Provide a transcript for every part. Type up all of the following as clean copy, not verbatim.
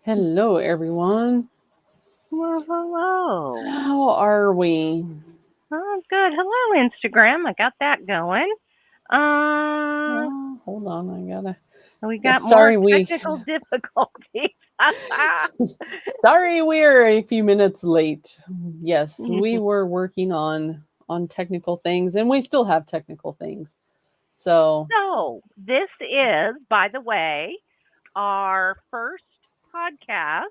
Hello, everyone. Well, hello. How are we? Oh, good. Hello, Instagram. I got that going. Uh, Hold on, I gotta. we Yes, got more sorry, technical difficulties. sorry, we're a few minutes late. Yes, we were working on technical things, and we still have technical things. So, So, this is, by the way, our first podcast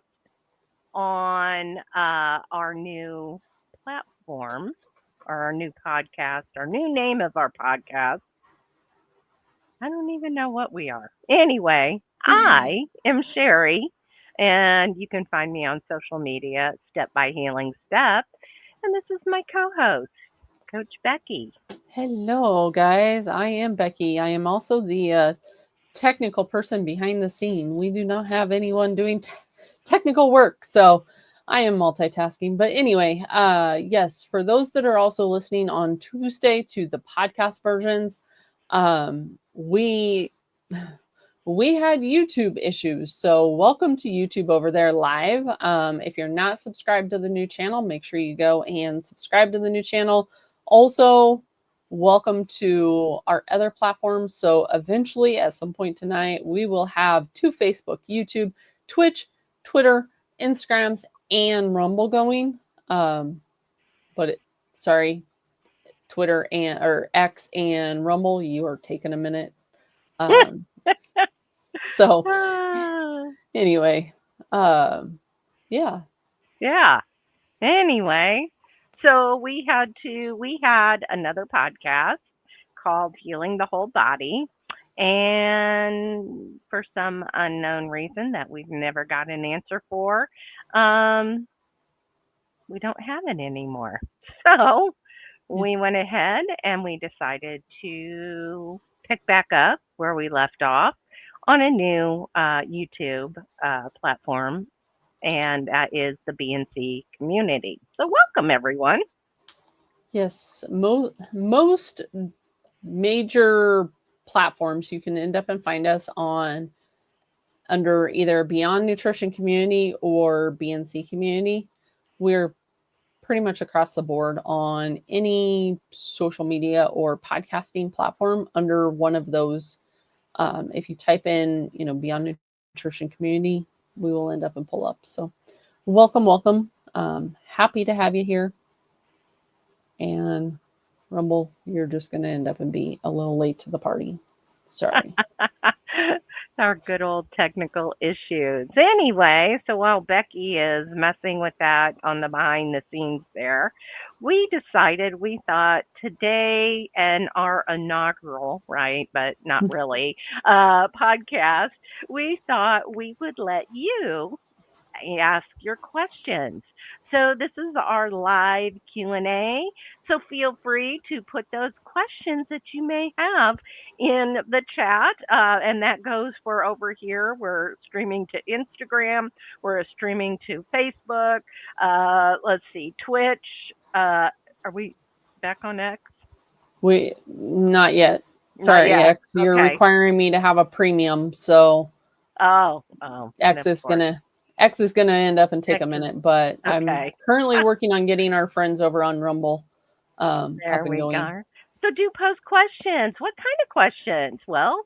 on our new platform, or our new podcast, our new name of our podcast. I don't even know what we are. Anyway, I am Sherri, and you can find me on social media at Step by Healing Step. And this is my co host, Coach Becky. hello, guys. I am Becky. I am also the technical person behind the scene. We do not have anyone doing technical work, so I am multitasking. But anyway, yes, for those that are also listening on Tuesday to the podcast versions, we had YouTube issues. So welcome to YouTube over there live. If you're not subscribed to the new channel, make sure you go and subscribe to the new channel. Also, welcome to our other platforms. So eventually, at some point tonight, we will have two Facebook, YouTube, Twitch, Twitter, Instagrams, and Rumble going. But sorry, Twitter and or X and Rumble, you are taking a minute. Um, so Ah, anyway, um, yeah, yeah. Anyway, so we had another podcast called Healing the Whole Body. And for some unknown reason that we've never got an answer for, um, we don't have it anymore. So we went ahead and we decided to pick back up where we left off on a new YouTube platform, and that is the BNC Community. So, welcome everyone. yes. Most major platforms you can end up and find us on under either Beyond Nutrition Community or BNC Community. We're pretty much across the board on any social media or podcasting platform under one of those. If you type in, Beyond Nutrition Community, we will end up and pull up. So, welcome. Happy to have you here. And Rumble, you're just going to end up and be a little late to the party. Sorry. Our good old technical issues. Anyway, so while Becky is messing with that on the behind the scenes there, we thought today and our inaugural, right, but not really, podcast, we thought we would let you ask your questions. So this is our live Q&A. So feel free to put those questions that you may have in the chat, and that goes for over here. We're streaming to Instagram. We're streaming to Facebook. Let's see, Twitch. Are we back on X? We not yet. Not Sorry, yet. X. You're Okay. requiring me to have a premium, so X And of is course, gonna X is gonna end up and take X a is minute. But I'm okay. currently working on getting our friends over on Rumble up There and we going. go. So do post questions. What kind of questions? Well,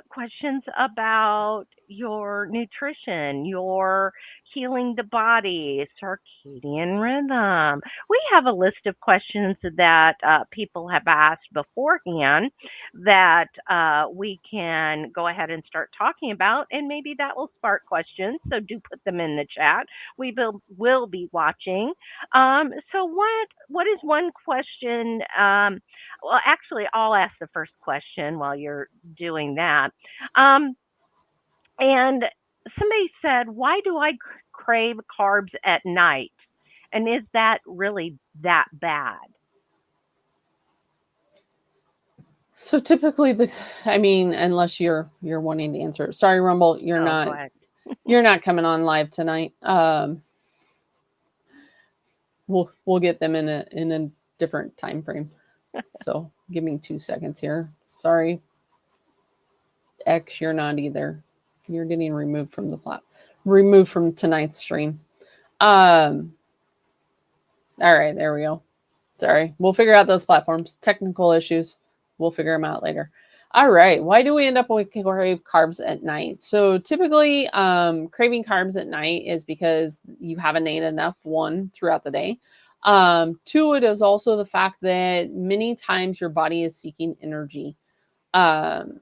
questions about your nutrition, your healing the body, circadian rhythm. We have a list of questions that people have asked beforehand that we can go ahead and start talking about, and maybe that will spark questions. So do put them in the chat. We will be watching. So what is one question? Well, actually, I'll ask the first question while you're doing that. Um, and somebody said, "Why do I crave carbs at night? And is that really that bad?" So typically I mean, unless you're wanting to answer. Sorry, Rumble, Oh, go ahead. you're not coming on live tonight. We'll get them in a different time frame. So give me 2 seconds here. Sorry, X, you're not either. You're getting removed from the plot. removed from tonight's stream. Um, all right, there we go. Sorry, we'll figure out those platforms. Technical issues, we'll figure them out later. All right, why do we end up when we crave carbs at night? So typically, craving carbs at night is because you haven't ate enough, one, throughout the day. Two, it is also the fact that many times your body is seeking energy. Um,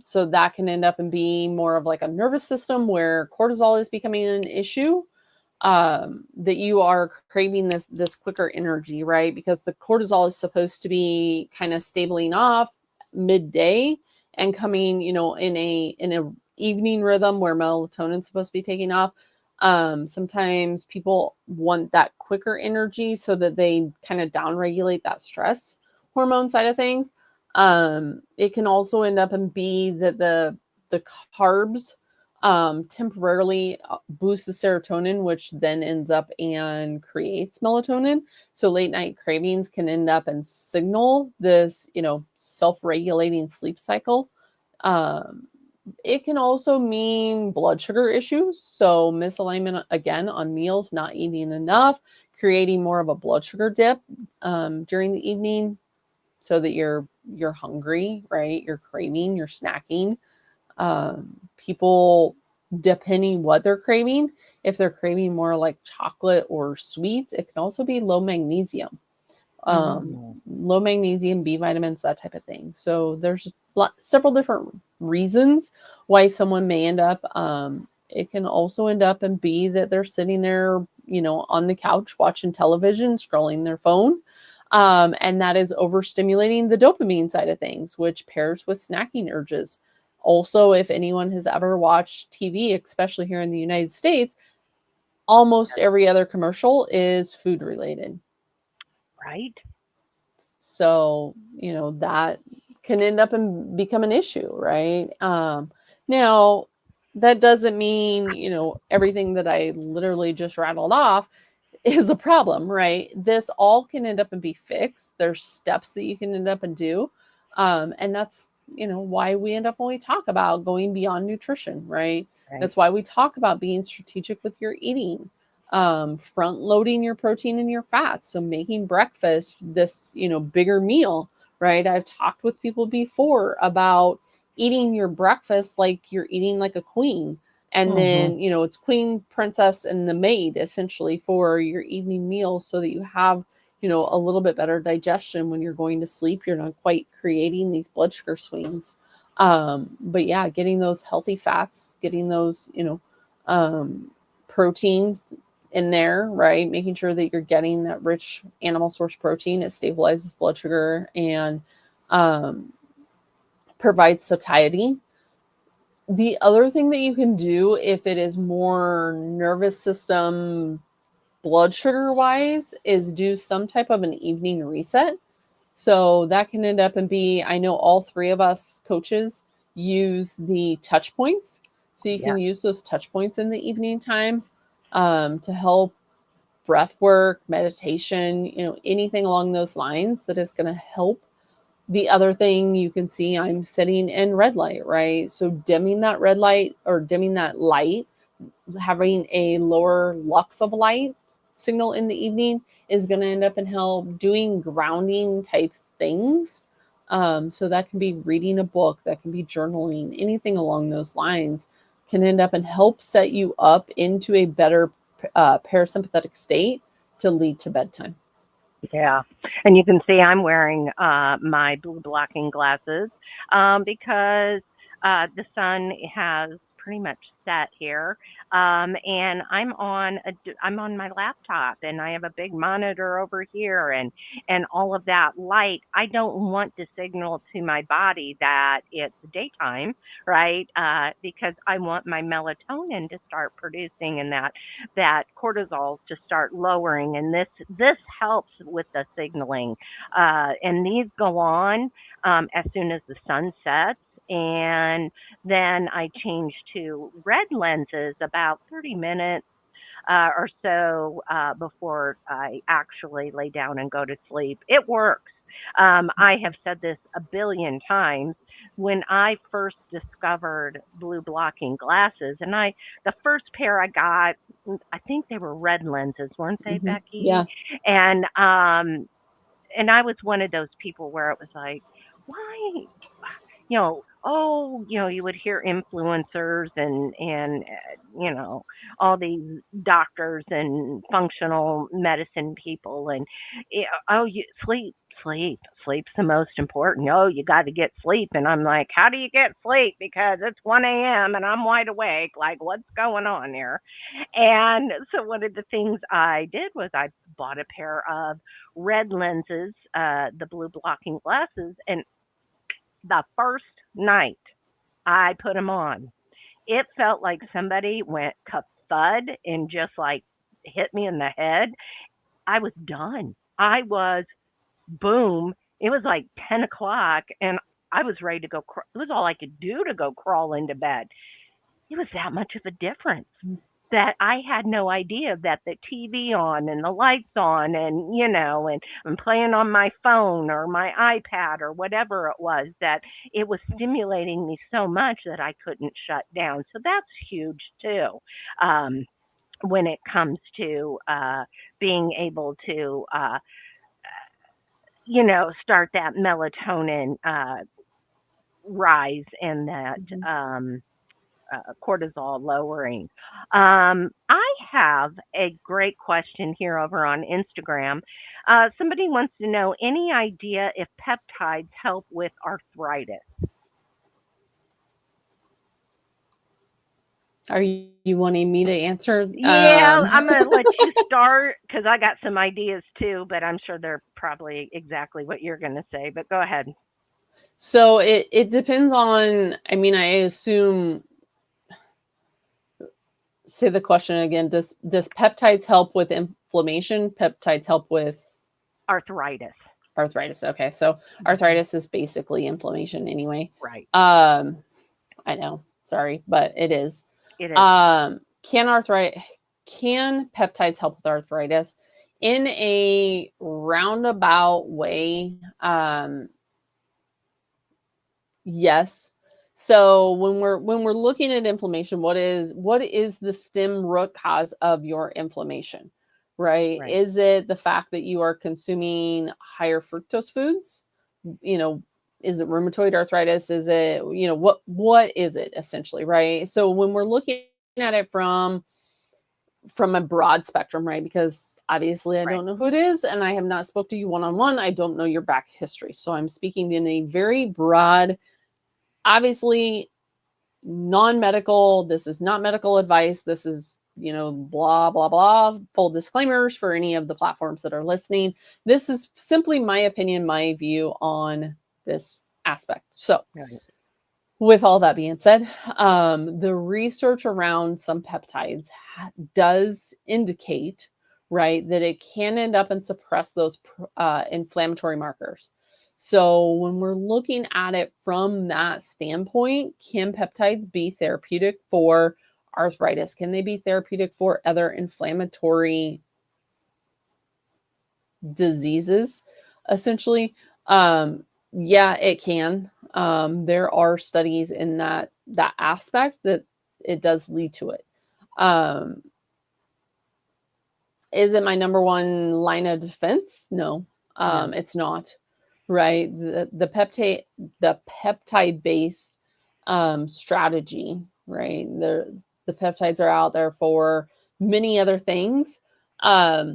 so that can end up and be more of like a nervous system where cortisol is becoming an issue, that you are craving this quicker energy, right? Because the cortisol is supposed to be kind of stabling off midday and coming, in a evening rhythm where melatonin is supposed to be taking off. Sometimes people want that quicker energy so that they kind of downregulate that stress hormone side of things. It can also end up and be that the carbs temporarily boosts the serotonin, which then ends up and creates melatonin. So late night cravings can end up and signal this, self-regulating sleep cycle. Um, it can also mean blood sugar issues. So misalignment again on meals, not eating enough, creating more of a blood sugar dip during the evening, so that you're hungry, right? You're craving, you're snacking. People, depending what they're craving, if they're craving more like chocolate or sweets, it can also be low magnesium, Mm. low magnesium, B vitamins, that type of thing. So there's several different reasons why someone may end up. It can also end up and be that they're sitting there, on the couch watching television, scrolling their phone. And that is overstimulating the dopamine side of things, which pairs with snacking urges. Also, if anyone has ever watched TV, especially here in the United States, almost every other commercial is food related. Right? So, that can end up and become an issue, right? Now, that doesn't mean, everything that I literally just rattled off is a problem, right? This all can end up and be fixed. There's steps that you can end up and do. And that's, why we end up when we talk about going beyond nutrition, right? Right. That's why we talk about being strategic with your eating, front loading your protein and your fats. So making breakfast this, bigger meal, right? I've talked with people before about eating your breakfast like you're eating like a queen, and Mm-hmm. then it's queen, princess, and the maid essentially for your evening meal, so that you have a little bit better digestion when you're going to sleep. You're not quite creating these blood sugar swings. But yeah, getting those healthy fats, getting those proteins in there, right? Making sure that you're getting that rich animal source protein. It stabilizes blood sugar and um, provides satiety. The other thing that you can do if it is more nervous system, blood sugar wise, is do some type of an evening reset. So that can end up and be, I know all three of us coaches use the touch points. So you Yeah. can use those touch points in the evening time, to help breath work, meditation, anything along those lines that is going to help. The other thing you can see, I'm sitting in red light, right? So dimming that red light or dimming that light, having a lower lux of light signal in the evening is going to end up and help doing grounding type things. So that can be reading a book, that can be journaling, anything along those lines can end up and help set you up into a better parasympathetic state to lead to bedtime. Yeah. And you can see I'm wearing my blue blocking glasses because the sun has pretty much set here. And I'm on my laptop and I have a big monitor over here and all of that light. I don't want to signal to my body that it's daytime, right? Because I want my melatonin to start producing and that cortisol to start lowering, and this helps with the signaling. And these go on as soon as the sun sets, and then I change to red lenses about 30 minutes or so before I actually lay down and go to sleep. It works. I have said this a billion times when I first discovered blue blocking glasses, and the first pair I got, I think they were red lenses, weren't they, Becky? Yeah. And and I was one of those people where it was like, why, oh, you would hear influencers and all these doctors and functional medicine people and oh, you sleep's the most important. Oh, you got to get sleep. And I'm like, how do you get sleep? Because it's 1 a.m. and I'm wide awake. Like, what's going on here? And so one of the things I did was I bought a pair of red lenses, the blue blocking glasses, and the first night I put them on, it felt like somebody went thud and just like hit me in the head. I was done. I was boom. It was like 10 o'clock and I was ready to go. It was all I could do to go crawl into bed. It was that much of a difference that I had no idea that the TV on and the lights on and I'm playing on my phone or my iPad or whatever it was, that it was stimulating me so much that I couldn't shut down. So that's huge too. When it comes to being able to, start that melatonin rise and that cortisol lowering. I have a great question here over on Instagram. Somebody wants to know any idea if peptides help with arthritis? Are you wanting me to answer? Yeah, I'm going to let you start because I got some ideas too, but I'm sure they're probably exactly what you're going to say. But go ahead. So it depends on, I mean, I assume, say the question again, does peptides help with inflammation? Peptides help with arthritis. Arthritis. Okay. So arthritis is basically inflammation anyway. Right. I know. Sorry, but it is. It is. Can peptides help with arthritis? In a roundabout way, yes. So when we're looking at inflammation, what is the stem root cause of your inflammation? Right? Right. Is it the fact that you are consuming higher fructose foods? Is it rheumatoid arthritis? Is it, what is it essentially, right? So when we're looking at it from a broad spectrum, right? Because obviously I don't know who it is and I have not spoke to you one-on-one. I don't know your back history. So I'm speaking in a very broad, obviously non-medical. This is not medical advice. This is, blah, blah, blah. Full disclaimers for any of the platforms that are listening. This is simply my opinion, my view on this aspect. So with all that being said, the research around some peptides does indicate, right, that it can end up and suppress those inflammatory markers. So when we're looking at it from that standpoint, can peptides be therapeutic for arthritis? Can they be therapeutic for other inflammatory diseases, essentially? Yeah, it can. There are studies in that aspect that it does lead to it. Is it my number one line of defense? No, it's not. Right. The peptide based strategy, right? The peptides are out there for many other things. But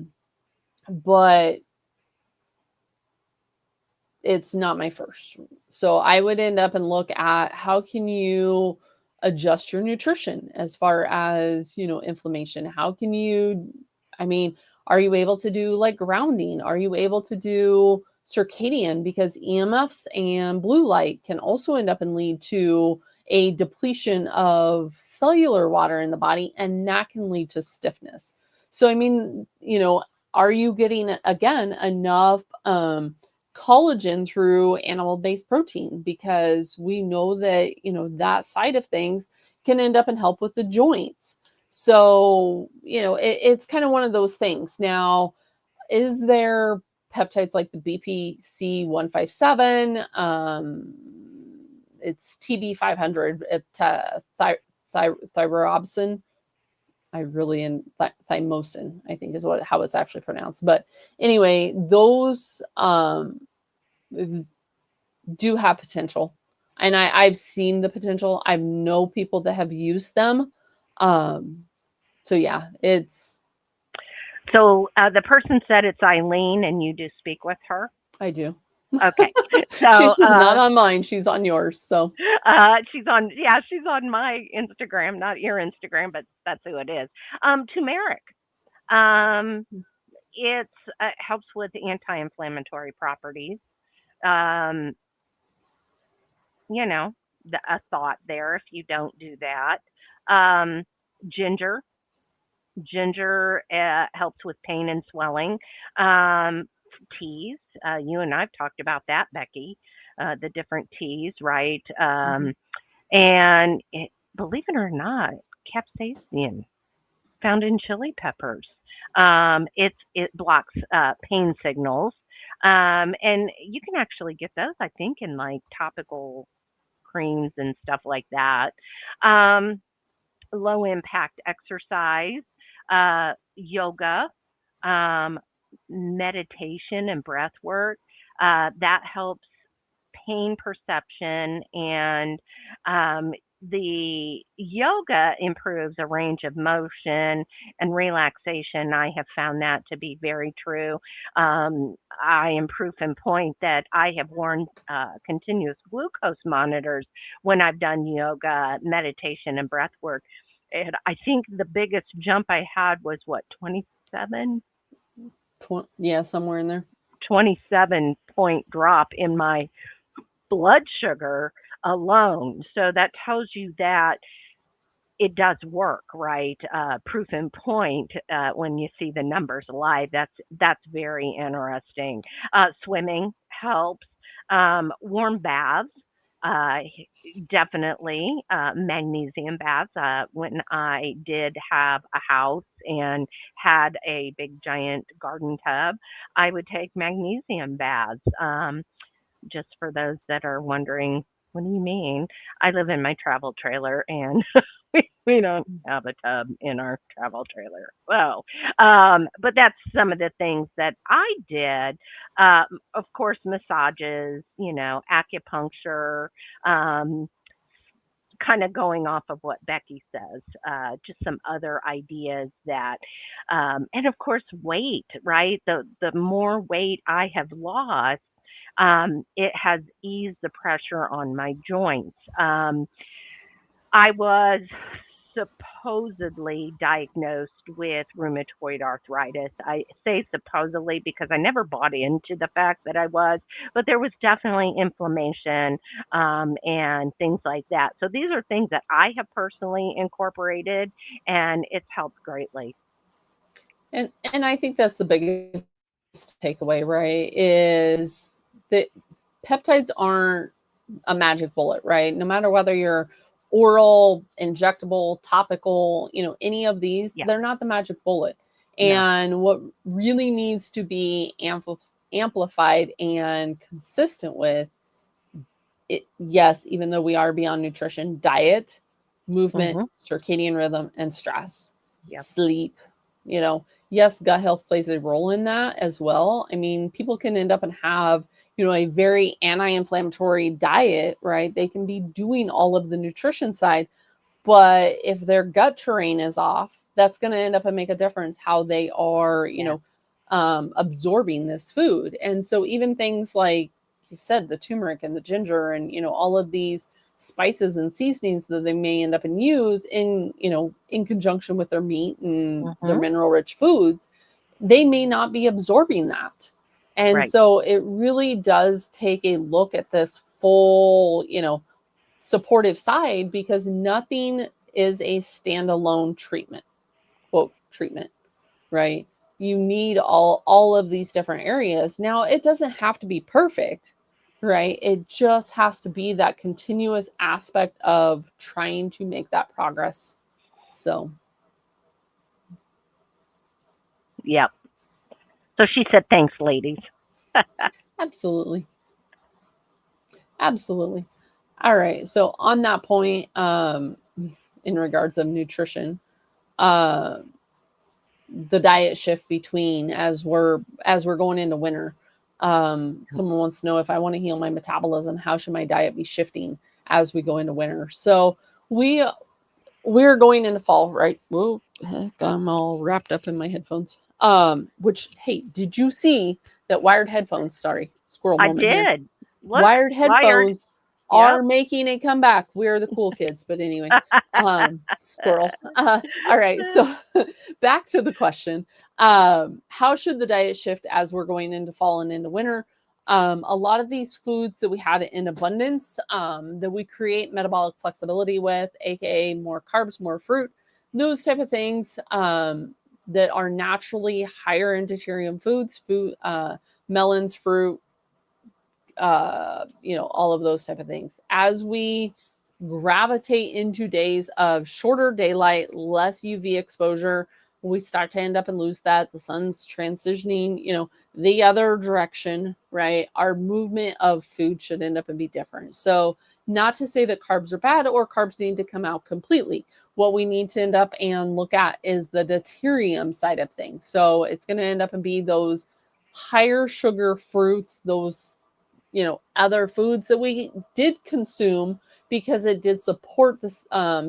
it's not my first. So I would end up and look at how can you adjust your nutrition as far as, inflammation? How can you, are you able to do like grounding? Are you able to do circadian? Because EMFs and blue light can also end up and lead to a depletion of cellular water in the body, and that can lead to stiffness. So, are you getting, again, enough collagen through animal-based protein? Because we know that, that side of things can end up and help with the joints. So, it's kind of one of those things. Now, is there peptides like the BPC 157? it's TB500 at thyroxine. I really in thymosin, I think is how it's actually pronounced. But anyway, those do have potential, and I've seen the potential. I know people that have used them. So yeah, it's. So the person said it's Eileen, and you do speak with her. I do. Okay, so she's not on mine; she's on yours. So she's on my Instagram, not your Instagram, but that's who it is. Turmeric. Um, it helps with anti-inflammatory properties. Um, a thought there if you don't do that. Um, ginger. Ginger helps with pain and swelling. Um, Teas. You and I've talked about that, Becky. The different teas, right? And believe it or not, capsaicin found in chili peppers. It blocks pain signals, and you can actually get those, I think, in like topical creams and stuff like that. Um, Low impact exercise, yoga, um, meditation, and breath work. That helps pain perception, and um, the yoga improves a range of motion and relaxation. I have found that to be very true. I am proof in point that I have worn continuous glucose monitors when I've done yoga, meditation, and breath work. And I think the biggest jump I had was what, 27? Yeah, somewhere in there. 27-point drop in my blood sugar alone. So that tells you that it does work, right? Proof in point when you see the numbers live. That's very interesting. Swimming helps. Warm baths. Uh, Definitely magnesium baths. When I did have a house and had a big giant garden tub, I would take magnesium baths. Just for those that are wondering, what do you mean? I live in my travel trailer and we don't have a tub in our travel trailer. Well, but that's some of the things that I did. Of course, massages, acupuncture, um, kind of going off of what Becky says, just some other ideas that, and of course, weight, right? The more weight I have lost, it has eased the pressure on my joints. I was supposedly diagnosed with rheumatoid arthritis. I say supposedly because I never bought into the fact that I was, but there was definitely inflammation and things like that. So these are things that I have personally incorporated, and it's helped greatly. And I think that's the biggest takeaway, right? Is that peptides aren't a magic bullet, right? No matter whether you're oral, injectable, topical, any of these, Yeah. they're not the magic bullet. No. And what really needs to be amplified and consistent with it, yes, even though we are beyond nutrition, diet, movement, circadian rhythm, and stress, Yep. sleep, yes, gut health plays a role in that as well. I mean, people can end up and have, a very anti-inflammatory diet, right? They can be doing all of the nutrition side, but if their gut terrain is off, that's going to end up and make a difference how they are, absorbing this food. And so even things like you said, the turmeric and the ginger and, all of these spices and seasonings that they may end up and use in conjunction with their meat and their mineral rich foods, they may not be absorbing that. And Right. so it really does take a look at this full, supportive side, because nothing is a standalone treatment, quote treatment, right? You need all of these different areas. Now, it doesn't have to be perfect, right? It just has to be that continuous aspect of trying to make that progress. So, Yep. So she said, thanks, ladies. absolutely. Absolutely. All right. So on that point, in regards of nutrition, uh, the diet shift between as we're going into winter. Someone wants to know, if I want to heal my metabolism, how should my diet be shifting as we go into winter? So we we're going into fall, right? Whoa, heck, I'm all wrapped up in my headphones. Which, hey, did you see that wired headphones? Sorry, squirrel I moment here. did. Look, Wired wired. headphones Yep. are making a comeback. We're the cool kids, but anyway, squirrel. All right, so back to the question. How should the diet shift as we're going into fall and into winter? A lot of these foods that we had in abundance, that we create metabolic flexibility with, aka more carbs, more fruit, those type of things, that are naturally higher in deuterium foods, melons, fruit, all of those type of things. As we gravitate into days of shorter daylight, less UV exposure, we start to end up and lose that. The sun's transitioning, the other direction, right? Our movement of food should end up and be different. So, not to say that carbs are bad or carbs need to come out completely. What we need to end up and look at is the deuterium side of things. So, it's going to end up and be those higher sugar fruits, those other foods that we did consume, because it did support the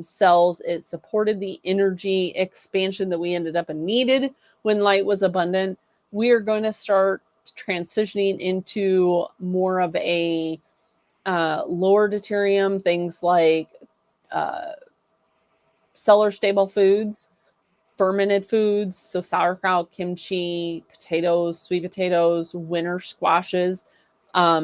cells. It supported the energy expansion that we ended up and needed when light was abundant. We are going to start transitioning into more of a lower deuterium, things like uh, cellar stable foods, fermented foods, so sauerkraut, kimchi, potatoes, sweet potatoes, winter squashes.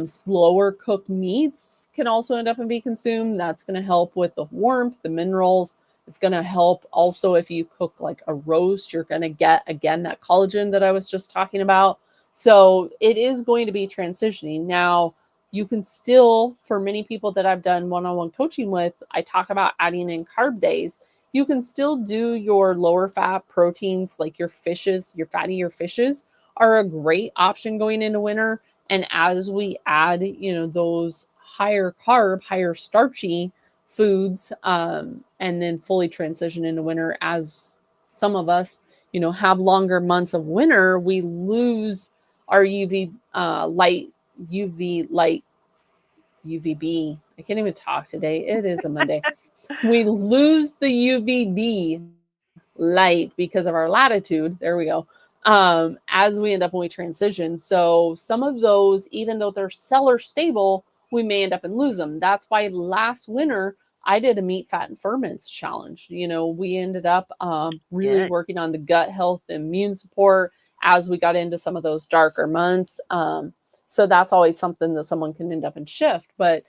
Slower cooked meats can also end up and be consumed. That's going to help with the warmth, the minerals. It's going to help also if you cook like a roast, you're going to get again that collagen that I was just talking about. So it is going to be transitioning. Now, you can still, for many people that I've done one on one coaching with, I talk about adding in carb days. You can still do your lower fat proteins, like your fishes, your fattier fishes are a great option going into winter. And as we add, those higher carb, higher starchy foods, and then fully transition into winter, as some of us, have longer months of winter, we lose our UV light, UVB. I can't even talk today. It is a Monday. We lose the UVB light because of our latitude. There we go. As we end up when we transition. So some of those, even though they're cellar stable, we may end up and lose them. That's why last winter I did a meat, fat, and ferments challenge. We ended up really Good. working on the gut health, the immune support as we got into some of those darker months. So that's always something that someone can end up and shift. But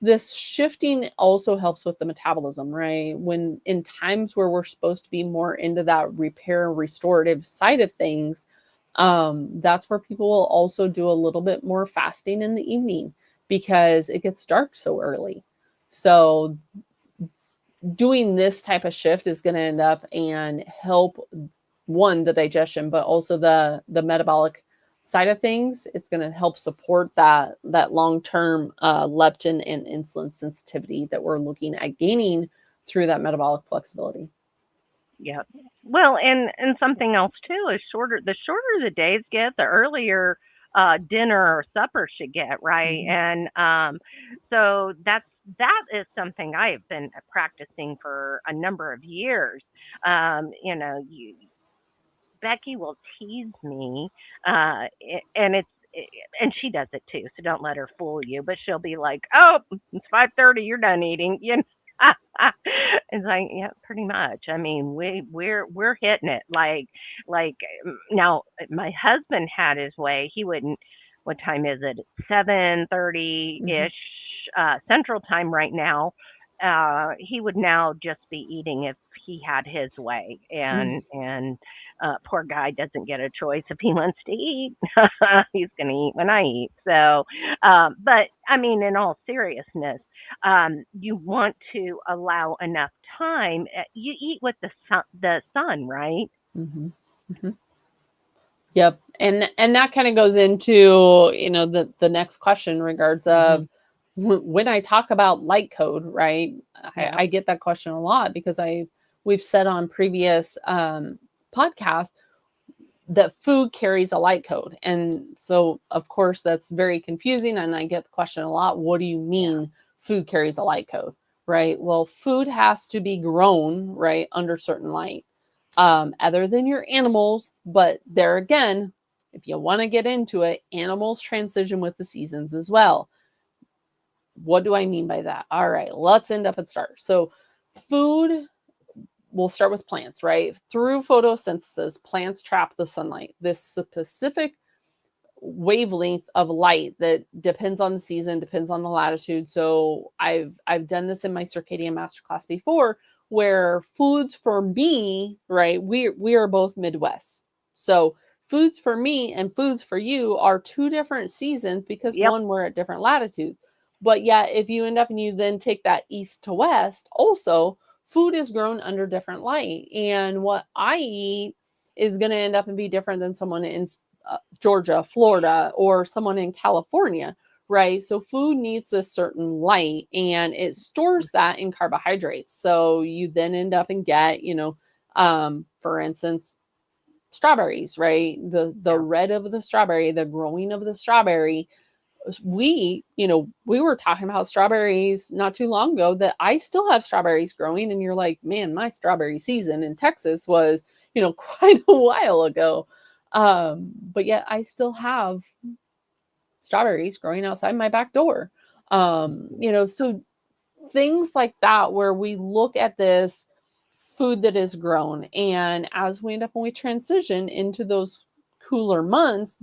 this shifting also helps with the metabolism, right? When in times where we're supposed to be more into that repair restorative side of things, that's where people will also do a little bit more fasting in the evening because it gets dark so early. So doing this type of shift is going to end up and help, one, the digestion, but also the metabolic side of things. It's going to help support that long-term leptin and insulin sensitivity that we're looking at gaining through that metabolic flexibility. Yep. Well, and something else too is the shorter the days get, the earlier dinner or supper should get, right? Mm-hmm. And so that is something I have been practicing for a number of years. You Becky will tease me, and and she does it too. So don't let her fool you. But she'll be like, "Oh, it's 5:30. You're done eating." It's like, yeah, pretty much. I mean, we're hitting it. Now, my husband had his way. He wouldn't. What time is it? 7:30 Mm-hmm. ish Central Time right now. He would now just be eating if he had his way, and poor guy doesn't get a choice if he wants to eat. He's going to eat when I eat. So, but I mean, in all seriousness, you want to allow enough time. You eat with the sun, right? Mm-hmm. Mm-hmm. Yep. And that kind of goes into, the next question in regards Hmm. of when I talk about light code, right, Yep. I get that question a lot because we've said on previous podcasts that food carries a light code. And so, of course, that's very confusing. And I get the question a lot, what do you Yeah. mean food carries a light code, right? Well, food has to be grown, right, under certain light, other than your animals. But there again, if you want to get into it, animals transition with the seasons as well. What do I mean by that? All right, let's end up at start. So, food, we'll start with plants, right? Through photosynthesis, plants trap the sunlight. This specific wavelength of light that depends on the season, depends on the latitude. So I've done this in my circadian masterclass before, where foods for me, right? We are both Midwest. So foods for me and foods for you are two different seasons because Yep. one, we're at different latitudes. But yet if you end up and you then take that east to west, also food is grown under different light. And what I eat is going to end up and be different than someone in Georgia, Florida, or someone in California, right? So food needs a certain light and it stores that in carbohydrates. So you then end up and get, for instance, strawberries, right? The Yeah. red of the strawberry, the growing of the strawberry. We were talking about strawberries not too long ago that I still have strawberries growing, and you're like, man, my strawberry season in Texas was, quite a while ago. But yet I still have strawberries growing outside my back door. So things like that where we look at this food that is grown, and as we end up when we transition into those cooler months,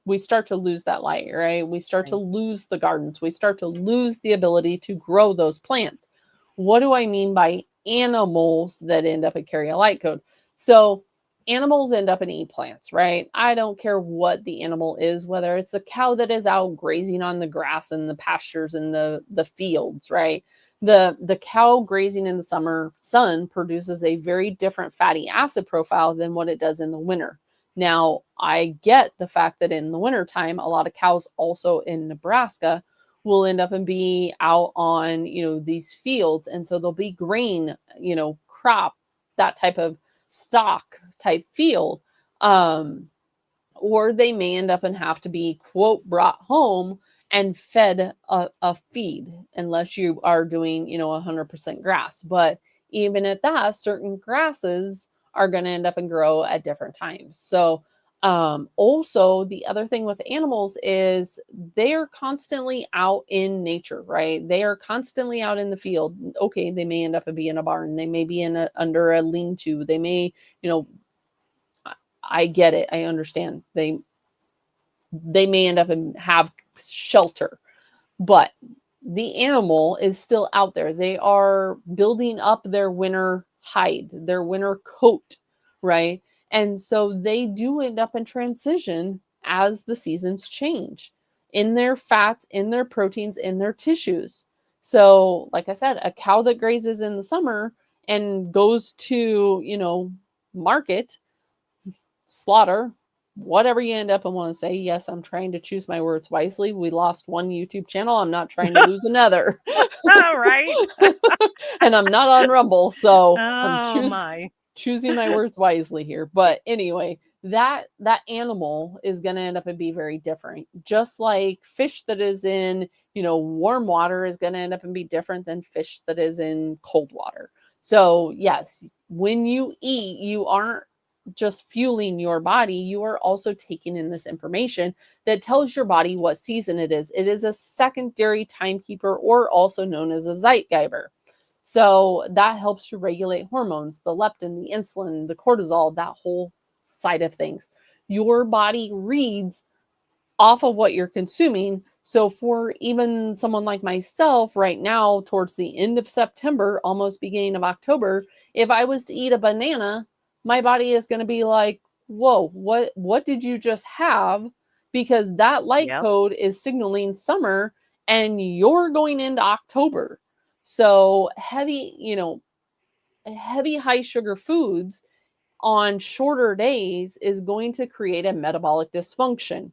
we start to lose that light, right? We start to Right. lose the gardens. We start to lose the ability to grow those plants. What do I mean by animals that end up and carry a light code? So animals end up and eat plants, right? I don't care what the animal is, whether it's a cow that is out grazing on the grass and the pastures and the fields, right? The cow grazing in the summer sun produces a very different fatty acid profile than what it does in the winter. Now, I get the fact that in the wintertime, a lot of cows also in Nebraska will end up and be out on, these fields. And so there'll be grain, crop, that type of stock type field. Or they may end up and have to be, quote, brought home and fed a feed, unless you are doing, 100% grass. But even at that, certain grasses are going to end up and grow at different times. So, also, the other thing with animals is they are constantly out in nature, right? They are constantly out in the field. Okay, they may end up and be in a barn. They may be under a lean-to. They may, you know, I get it. I understand. They may end up and have shelter, but the animal is still out there. They are building up their winter hide, their winter coat, right? And so they do end up in transition as the seasons change in their fats, in their proteins, in their tissues. So, like I said, a cow that grazes in the summer and goes to, market, slaughter, whatever you end up and want to say. Yes, I'm trying to choose my words wisely. We lost one YouTube channel. I'm not trying to lose another. All right. And I'm not on Rumble, so I'm Oh my. choosing my words wisely here. But anyway, that animal is going to end up and be very different. Just like fish that is in, warm water is going to end up and be different than fish that is in cold water. So, yes, when you eat, you aren't just fueling your body, you are also taking in this information that tells your body what season it is. It is a secondary timekeeper, or also known as a zeitgeber. So that helps you regulate hormones, the leptin, the insulin, the cortisol, that whole side of things. Your body reads off of what you're consuming. So for even someone like myself right now, towards the end of September, almost beginning of October, if I was to eat a banana, my body is going to be like, whoa, what did you just have? Because that light Yep. code is signaling summer and you're going into October. So heavy high sugar foods on shorter days is going to create a metabolic dysfunction.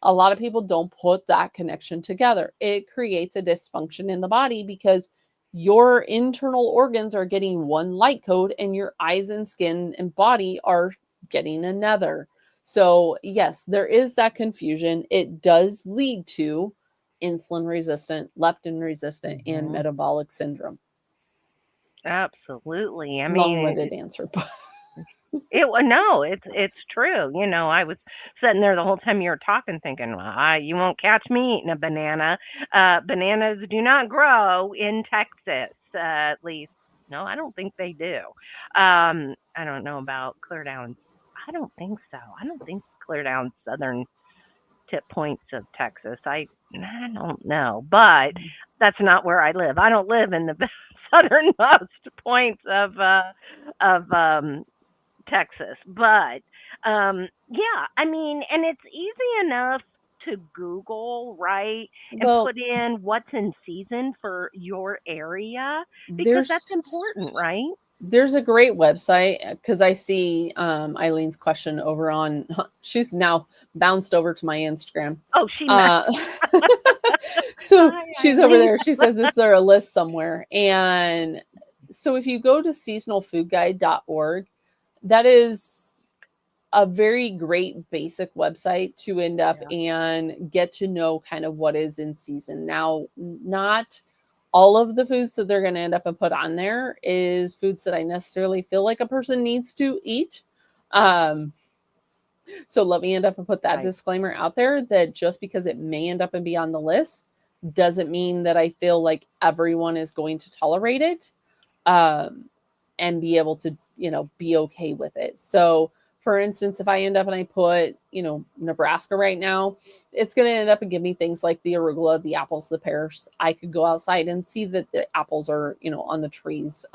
a lot of people don't put that connection together. It creates a dysfunction in the body because your internal organs are getting one light code and your eyes and skin and body are getting another. So, yes, there is that confusion. It does lead to insulin resistant, leptin resistant, and metabolic syndrome. Absolutely. I mean, Long-winded answer, but no, it's true. I was sitting there the whole time you were talking, thinking, well, you won't catch me eating a banana. Bananas do not grow in Texas, at least. No, I don't think they do. I don't know about clear down. I don't think so. I don't think clear down southern tip points of Texas. I don't know, but that's not where I live. I don't live in the southernmost points of Texas, but yeah, I mean, and it's easy enough to Google, right, and well, put in what's in season for your area because that's there's important, right? there's a great website because I see Eileen's question over on. She's now bounced over to my Instagram. Oh, she met. Uh, so Hi, she's over Eileen. there. She says, "Is there a list somewhere?" And so if you go to seasonalfoodguide.org, that is a very great basic website to end up Yeah, and get to know kind of what is in season. Now, not all of the foods that they're going to end up and put on there is foods that I necessarily feel like a person needs to eat. Um, so let me end up and put that right. disclaimer out there that just because it may end up and be on the list doesn't mean that I feel like everyone is going to tolerate it and be able to, be okay with it. So, for instance, if I end up and I put, Nebraska right now, it's going to end up and give me things like the arugula, the apples, the pears. I could go outside and see that the apples are, on the trees.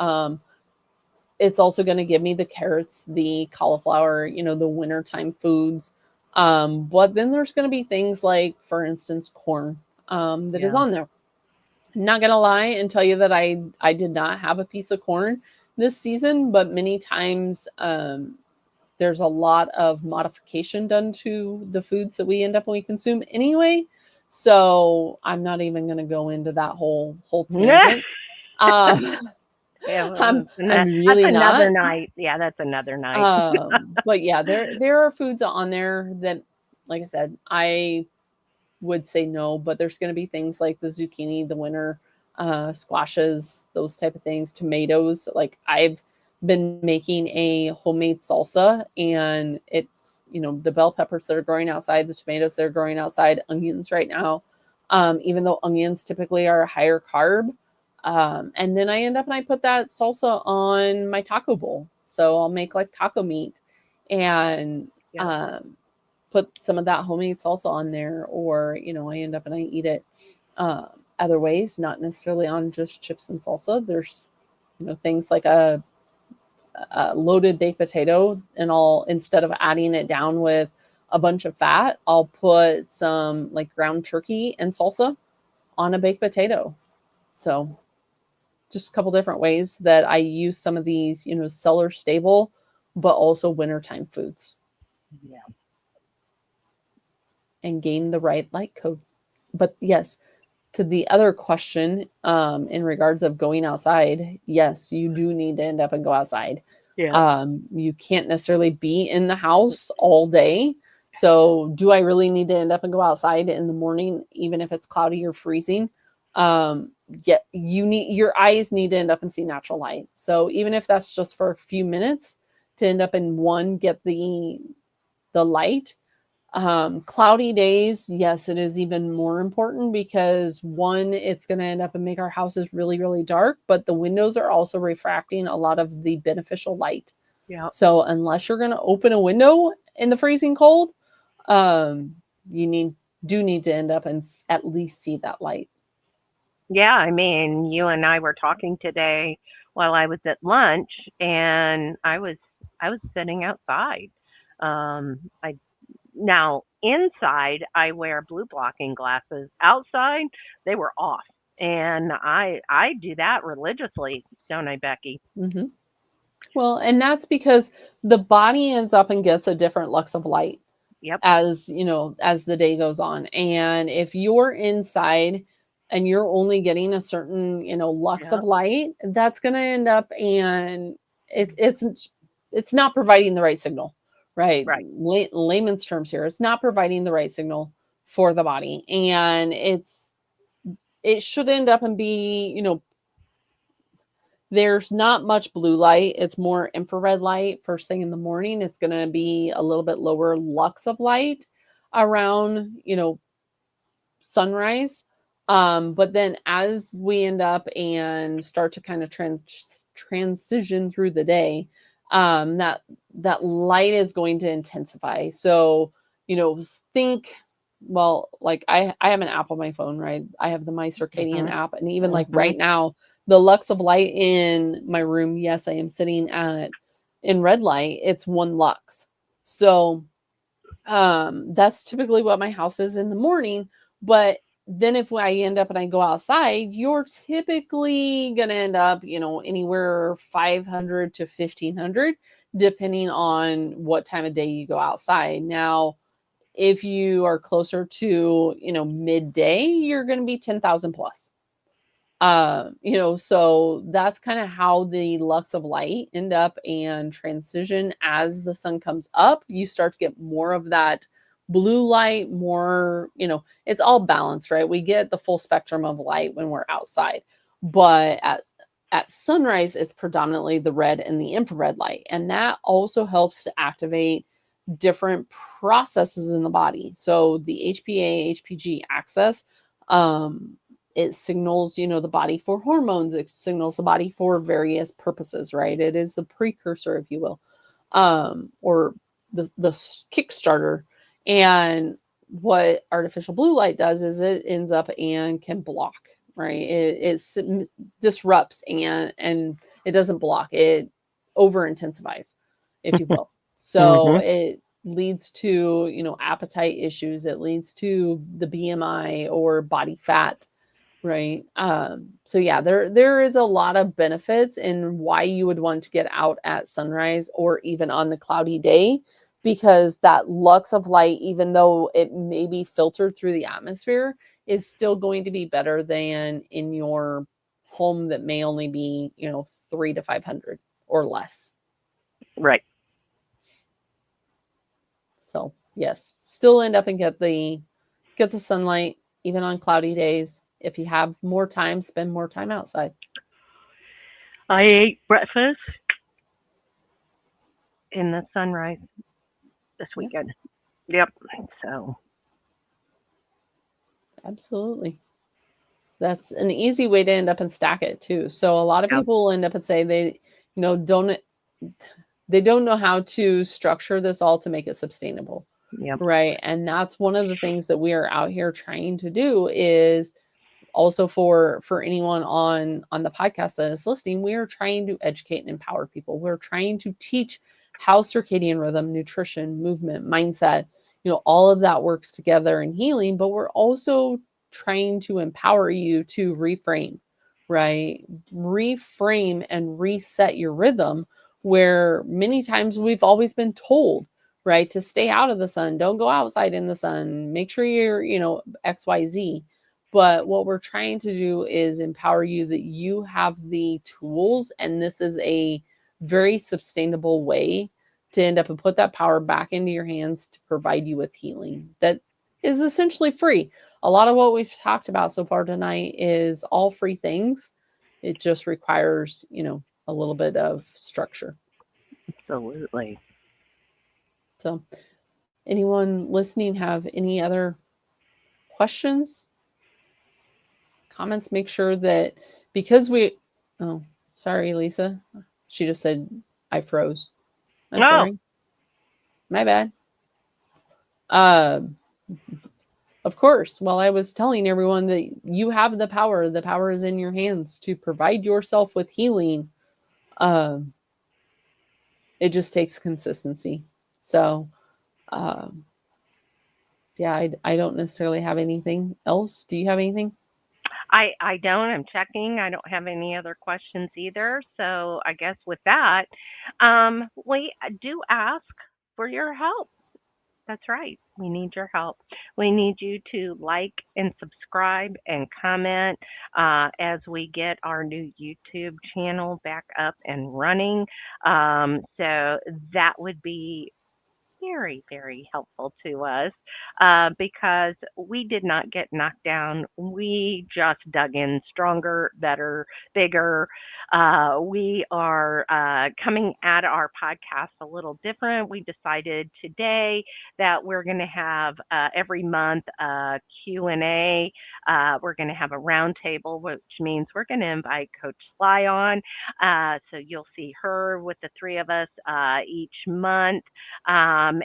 It's also going to give me the carrots, the cauliflower, the wintertime foods. But then there's going to be things like, for instance, corn that is Yeah. on there. I'm not going to lie and tell you that I did not have a piece of corn this season, but many times there's a lot of modification done to the foods that we end up and we consume anyway. So I'm not even going to go into that whole tangent. Yeah, well, I'm that's really another not. night. Yeah, that's another night. But yeah, there are foods on there that, like I said, I would say no, but there's going to be things like the zucchini, the winter squashes, those type of things, tomatoes. Like I've been making a homemade salsa, and it's the bell peppers that are growing outside, the tomatoes that are growing outside, onions right now. Even though onions typically are a higher carb, and then I end up and I put that salsa on my taco bowl. So I'll make like taco meat and Yep. put some of that homemade salsa on there, or I end up and I eat it other ways, not necessarily on just chips and salsa. There's things like a loaded baked potato, and I'll, instead of adding it down with a bunch of fat, I'll put some like ground turkey and salsa on a baked potato. So just a couple different ways that I use some of these, cellar stable, but also wintertime foods Yeah. and gain the right light code. But yes, to the other question, in regards of going outside, yes, you do need to end up and go outside. Yeah. You can't necessarily be in the house all day. So do I really need to end up and go outside in the morning, even if it's cloudy or freezing? Yeah, your eyes need to end up and see natural light. So even if that's just for a few minutes to end up in get the light. Cloudy days, yes, it is even more important because one, it's going to end up and make our houses really, really dark, but the windows are also refracting a lot of the beneficial light. Yeah. So unless you're going to open a window in the freezing cold, you do need to end up and at least see that light. Yeah, I mean, you and I were talking today while I was at lunch, and I was sitting outside. I Now inside I wear blue blocking glasses. Outside they were off, and I do that religiously, don't I, Becky? Mm-hmm. Well, and that's because the body ends up and gets a different lux of light. Yep. as as the day goes on. And if you're inside and you're only getting a certain lux of Yep. light, that's going to end up, and it's not providing the right signal, right? Right. Layman's terms here, it's not providing the right signal for the body, and it should end up and be, there's not much blue light. It's more infrared light first thing in the morning. It's going to be a little bit lower lux of light around, sunrise. But then as we end up and start to kind of transition through the day, that light is going to intensify. So, think, well, like I have an app on my phone, right? I have the My Circadian Mhm. app, and even like Mhm. right now, the lux of light in my room, yes, I am sitting at in red light, it's 1 lux. So that's typically what my house is in the morning. But then if I end up and I go outside, you're typically going to end up, anywhere 500 to 1500, depending on what time of day you go outside. Now, if you are closer to, midday, you're going to be 10,000 plus. So that's kind of how the lux of light end up and transition as the sun comes up. You start to get more of that blue light, more, it's all balanced, right? We get the full spectrum of light when we're outside, but at sunrise, it's predominantly the red and the infrared light, and that also helps to activate different processes in the body. So the HPA, HPG axis, um, it signals, the body for hormones. It signals the body for various purposes, right? It is the precursor, if you will, or the Kickstarter. And what artificial blue light does is it ends up and can block, right? It disrupts, and it doesn't block. It over intensifies, if you will. So Mhm. it leads to, appetite issues. It leads to the BMI or body fat, right? So yeah, there is a lot of benefits in why you would want to get out at sunrise or even on the cloudy day, because that lux of light, even though it may be filtered through the atmosphere, is still going to be better than in your home that may only be, 3 to 500 or less. Right. So yes, still end up and get the sunlight even on cloudy days. If you have more time, spend more time outside. I ate breakfast in the sunrise this Yeah, weekend. Yep. So, absolutely. That's an easy way to end up and stack it too. So a lot of yep. people end up and say don't they don't know how to structure this all to make it sustainable, Yep. right? And that's one of the things that we are out here trying to do is also for anyone on the podcast that is listening, we are trying to educate and empower people. We're trying to teach how circadian rhythm, nutrition, movement, mindset, all of that works together in healing, but we're also trying to empower you to reframe, right? Reframe and reset your rhythm, where many times we've always been told, right, to stay out of the sun, don't go outside in the sun, make sure you're, XYZ. But what we're trying to do is empower you that you have the tools, and this is a very sustainable way to end up and put that power back into your hands to provide you with healing that is essentially free. A lot of what we've talked about so far tonight is all free things. It just requires, a little bit of structure. Absolutely. So, anyone listening have any other questions, comments? Make sure that, because oh, sorry, Lisa. She just said I froze. I'm Oh, sorry. My bad. Uh, of course. Well, I was telling everyone that you have the power. The power is in your hands to provide yourself with healing. Um, it just takes consistency. So, um, yeah, I don't necessarily have anything else. Do you have anything? I don't. I'm checking. I don't have any other questions either. So I guess with that, we do ask for your help. That's right. We need your help. We need you to like and subscribe and comment as we get our new YouTube channel back up and running. So that would be very, very helpful to us because we did not get knocked down. We just dug in stronger, better, bigger. We are coming at our podcast a little different. We decided today that we're going to have every month a Q&A. We're going to have a roundtable, which means we're going to invite Coach Sly on. So you'll see her with the three of us each month.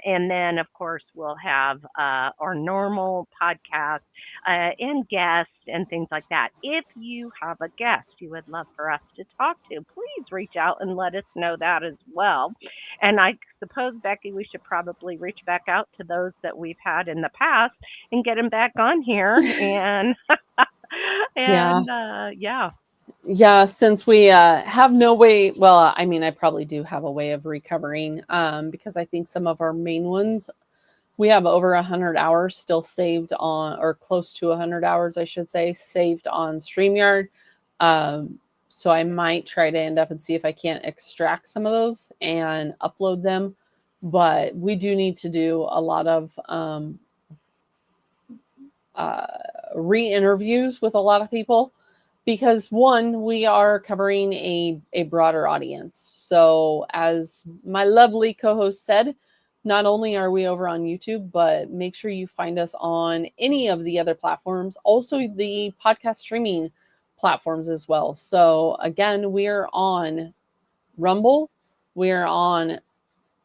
And then, of course, we'll have our normal podcast and guests and things like that. If you have a guest you would love for us to talk to, please reach out and let us know that as well. And I suppose, Becky, we should probably reach back out to those that we've had in the past and get them back on here. And Yeah. yeah. Yeah, since we have no way, well, I mean, I probably do have a way of recovering because I think some of our main ones, we have over 100 hours still saved on, or close to 100 hours, I should say, saved on StreamYard. So I might try to end up and see if I can't extract some of those and upload them. But we do need to do a lot of re-interviews with a lot of people because one, we are covering a broader audience. So as my lovely co-host said, not only are we over on YouTube, but make sure you find us on any of the other platforms, also the podcast streaming platforms as well. So again, we're on Rumble, we're on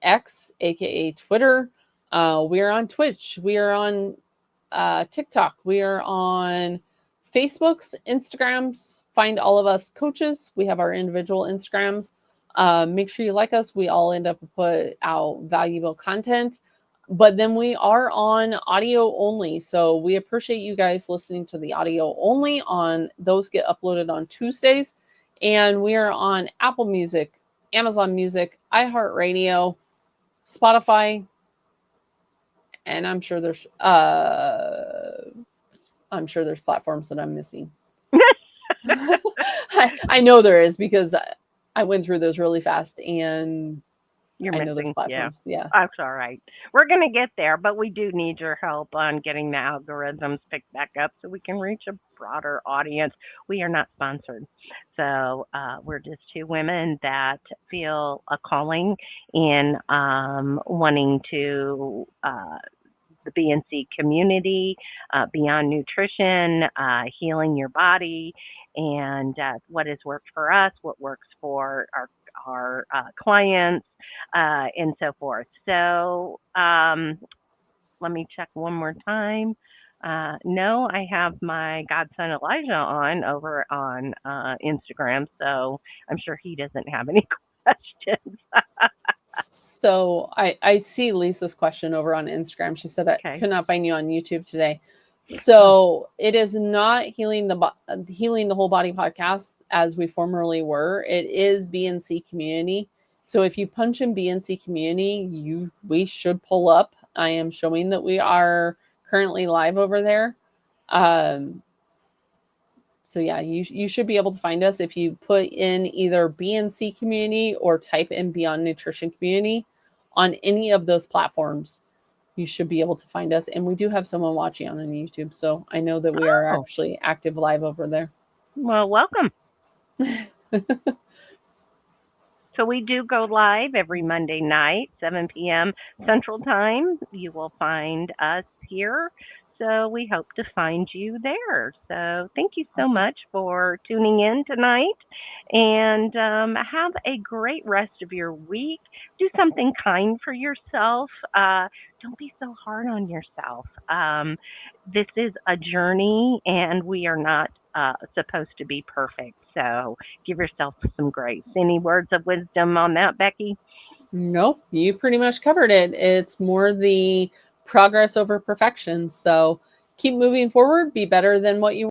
X, aka Twitter, we're on Twitch, we are on TikTok, we are on Facebooks, Instagrams. Find all of us coaches. We have our individual Instagrams. Make sure you like us. We all end up put out valuable content. But then we are on audio only. So we appreciate you guys listening to the audio only on those get uploaded on Tuesdays. And we are on Apple Music, Amazon Music, iHeartRadio, Spotify, and I'm sure there's platforms that I'm missing. I know there is because I went through those really fast and You're I know there's missing. Yeah. platforms. Yeah. That's all right. We're going to get there, but we do need your help on getting the algorithms picked back up so we can reach a broader audience. We are not sponsored. So we're just two women that feel a calling in wanting to the BNC community, beyond nutrition, healing your body, and what has worked for us, what works for our clients, and so forth. So let me check one more time. No, I have my godson Elijah on over on Instagram, so I'm sure he doesn't have any questions. So I see Lisa's question over on Instagram. She said, I Okay. could not find you on YouTube today. So it is not healing the whole body podcast as we formerly were. It is BNC Community. So if you punch in BNC Community, we should pull up. I am showing that we are currently live over there. So yeah, you should be able to find us if you put in either BNC Community or type in Beyond Nutrition Community on any of those platforms. You should be able to find us. And we do have someone watching on YouTube. So I know that we are Oh, actually active live over there. well, welcome. So we do go live every Monday night, 7 p.m. Central Time. You will find us here. So we hope to find you there. So thank you so much for tuning in tonight, and have a great rest of your week. Do something kind for yourself. Don't be so hard on yourself. This is a journey, and we are not supposed to be perfect. So give yourself some grace. Any words of wisdom on that, Becky? Nope, you pretty much covered it. It's more the progress over perfection. So keep moving forward, be better than what you